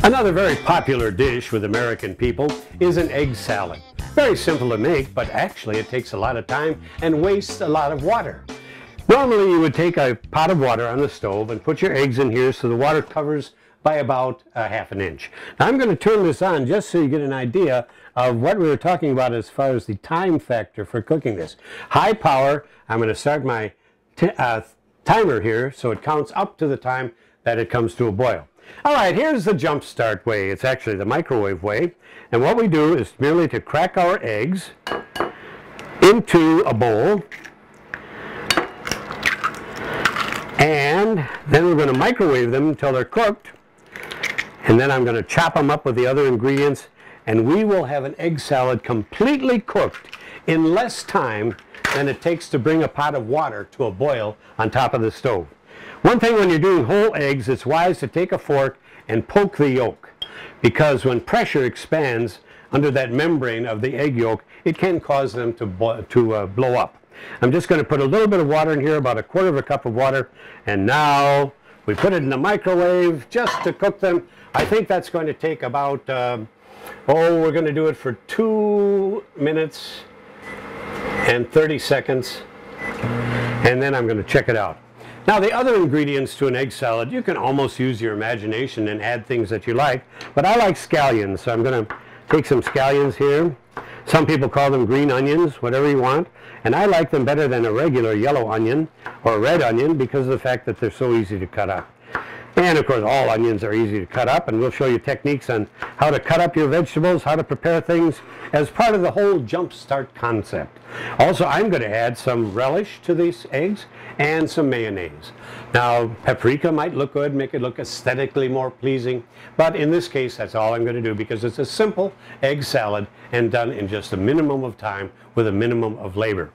Another very popular dish with American people is an egg salad. Very simple to make, but actually it takes a lot of time and wastes a lot of water. Normally you would take a pot of water on the stove and put your eggs in here so the water covers by about ½ inch. Now I'm going to turn this on just so you get an idea of what we were talking about as far as the time factor for cooking this. High power, I'm going to start my timer here so it counts up to the time that it comes to a boil. Alright, here's the JumpStart way. It's actually the microwave way. And what we do is merely to crack our eggs into a bowl. And then we're going to microwave them until they're cooked. And then I'm going to chop them up with the other ingredients. And we will have an egg salad completely cooked in less time than it takes to bring a pot of water to a boil on top of the stove. One thing when you're doing whole eggs, it's wise to take a fork and poke the yolk, because when pressure expands under that membrane of the egg yolk, it can cause them to blow up. I'm just going to put a little bit of water in here, about 1/4 cup of water, and now we put it in the microwave just to cook them. I think that's going to take about, we're going to do it for 2 minutes and 30 seconds, and then I'm going to check it out. Now the other ingredients to an egg salad, you can almost use your imagination and add things that you like, but I like scallions, so I'm going to take some scallions here. Some people call them green onions, whatever you want, and I like them better than a regular yellow onion or red onion because of the fact that they're so easy to cut up. And of course all onions are easy to cut up, and we'll show you techniques on how to cut up your vegetables, how to prepare things as part of the whole JumpStart concept. Also, I'm going to add some relish to these eggs and some mayonnaise. Now paprika might look good, make it look aesthetically more pleasing, but in this case that's all I'm going to do because it's a simple egg salad and done in just a minimum of time with a minimum of labor.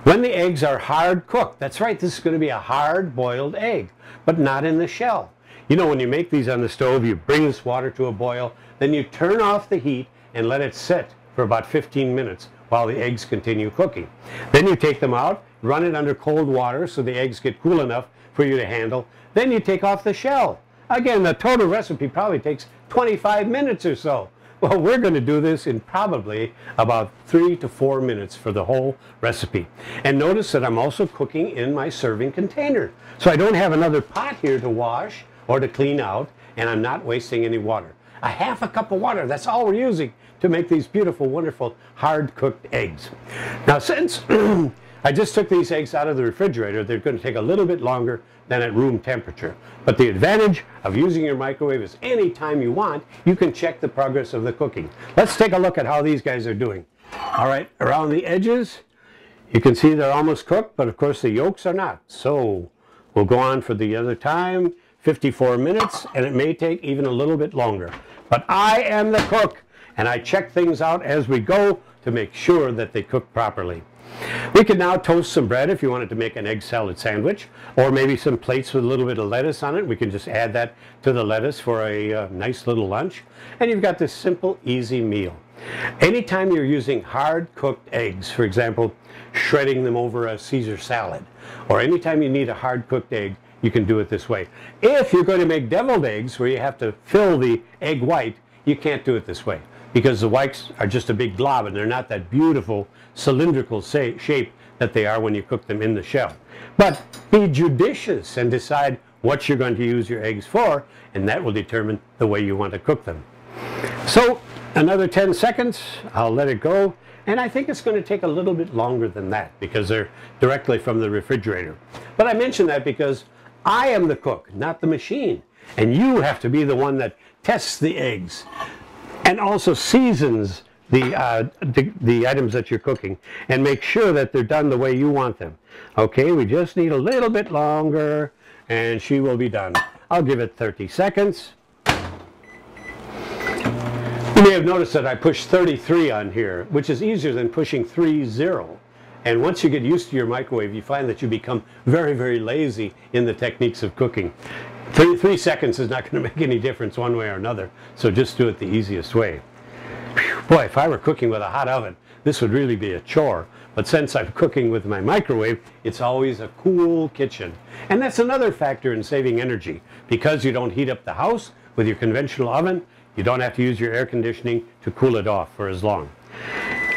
When the eggs are hard cooked, that's right, this is going to be a hard boiled egg, but not in the shell. You know, when you make these on the stove, you bring this water to a boil, then you turn off the heat and let it sit for about 15 minutes while the eggs continue cooking. Then you take them out, run it under cold water so the eggs get cool enough for you to handle. Then you take off the shell. Again, the total recipe probably takes 25 minutes or so. Well, we're going to do this in probably about 3 to 4 minutes for the whole recipe. And notice that I'm also cooking in my serving container. So I don't have another pot here to wash or to clean out, and I'm not wasting any water. 1/2 cup of water, that's all we're using to make these beautiful, wonderful, hard-cooked eggs. Now, since I just took these eggs out of the refrigerator, they're going to take a little bit longer than at room temperature. But the advantage of using your microwave is any time you want, you can check the progress of the cooking. Let's take a look at how these guys are doing. All right, around the edges, you can see they're almost cooked, but of course the yolks are not. So we'll go on for the other time, 54 minutes, and it may take even a little bit longer. But I am the cook, and I check things out as we go to make sure that they cook properly. We can now toast some bread if you wanted to make an egg salad sandwich, or maybe some plates with a little bit of lettuce on it. We can just add that to the lettuce for a nice little lunch. And you've got this simple, easy meal. Anytime you're using hard-cooked eggs, for example, shredding them over a Caesar salad, or anytime you need a hard-cooked egg, you can do it this way. If you're going to make deviled eggs where you have to fill the egg white, you can't do it this way, because the whites are just a big glob and they're not that beautiful cylindrical shape that they are when you cook them in the shell. But be judicious and decide what you're going to use your eggs for, and that will determine the way you want to cook them. So another 10 seconds, I'll let it go, and I think it's going to take a little bit longer than that because they're directly from the refrigerator. But I mention that because I am the cook, not the machine, and you have to be the one that tests the eggs and also seasons the items that you're cooking and make sure that they're done the way you want them. Okay, we just need a little bit longer and she will be done. I'll give it 30 seconds. You may have noticed that I pushed 33 on here, which is easier than pushing 30. And once you get used to your microwave, you find that you become very, very lazy in the techniques of cooking. 3 seconds is not going to make any difference one way or another, so just do it the easiest way. Boy, if I were cooking with a hot oven, this would really be a chore. But since I'm cooking with my microwave, it's always a cool kitchen. And that's another factor in saving energy. Because you don't heat up the house with your conventional oven, you don't have to use your air conditioning to cool it off for as long.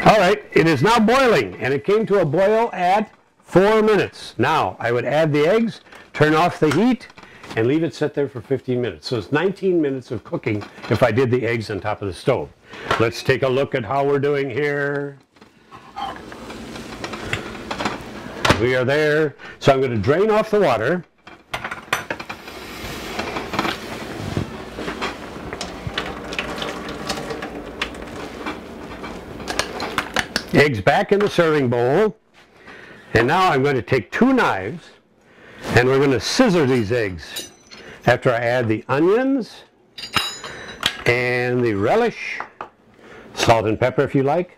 All right, it is now boiling, and it came to a boil at 4 minutes. Now, I would add the eggs, turn off the heat, and leave it sit there for 15 minutes. So it's 19 minutes of cooking if I did the eggs on top of the stove. Let's take a look at how we're doing here. We are there. So I'm going to drain off the water. Eggs back in the serving bowl. And now I'm going to take 2 knives and we're going to scissor these eggs after I add the onions and the relish, salt and pepper if you like,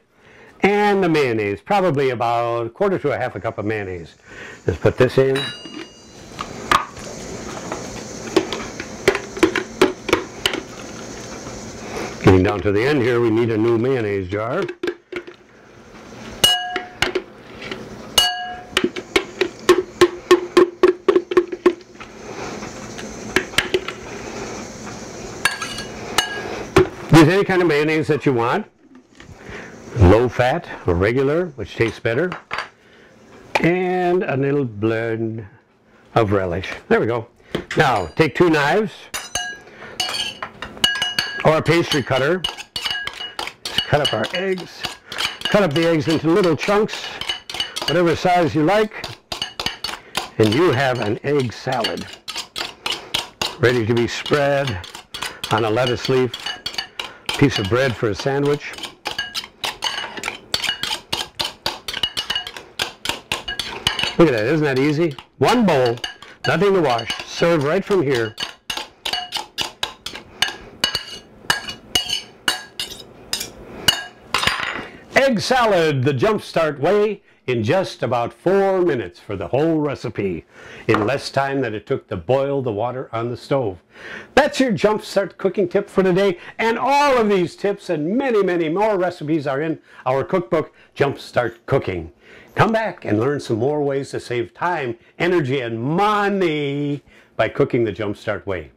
and the mayonnaise, probably about 1/4 to 1/2 cup of mayonnaise. Just put this in. Getting down to the end here, we need a new mayonnaise jar. Use any kind of mayonnaise that you want. Low fat or regular, which tastes better. And a little blend of relish. There we go. Now, take 2 knives or a pastry cutter. Just cut up our eggs. Cut up the eggs into little chunks, whatever size you like. And you have an egg salad ready to be spread on a lettuce leaf. Piece of bread for a sandwich. Look at that, isn't that easy? 1 bowl, nothing to wash, serve right from here. Egg salad, the JumpStart way, in just about 4 minutes for the whole recipe, in less time than it took to boil the water on the stove. That's your JumpStart cooking tip for today, and all of these tips and many, many more recipes are in our cookbook, JumpStart Cooking. Come back and learn some more ways to save time, energy, and money by cooking the JumpStart way.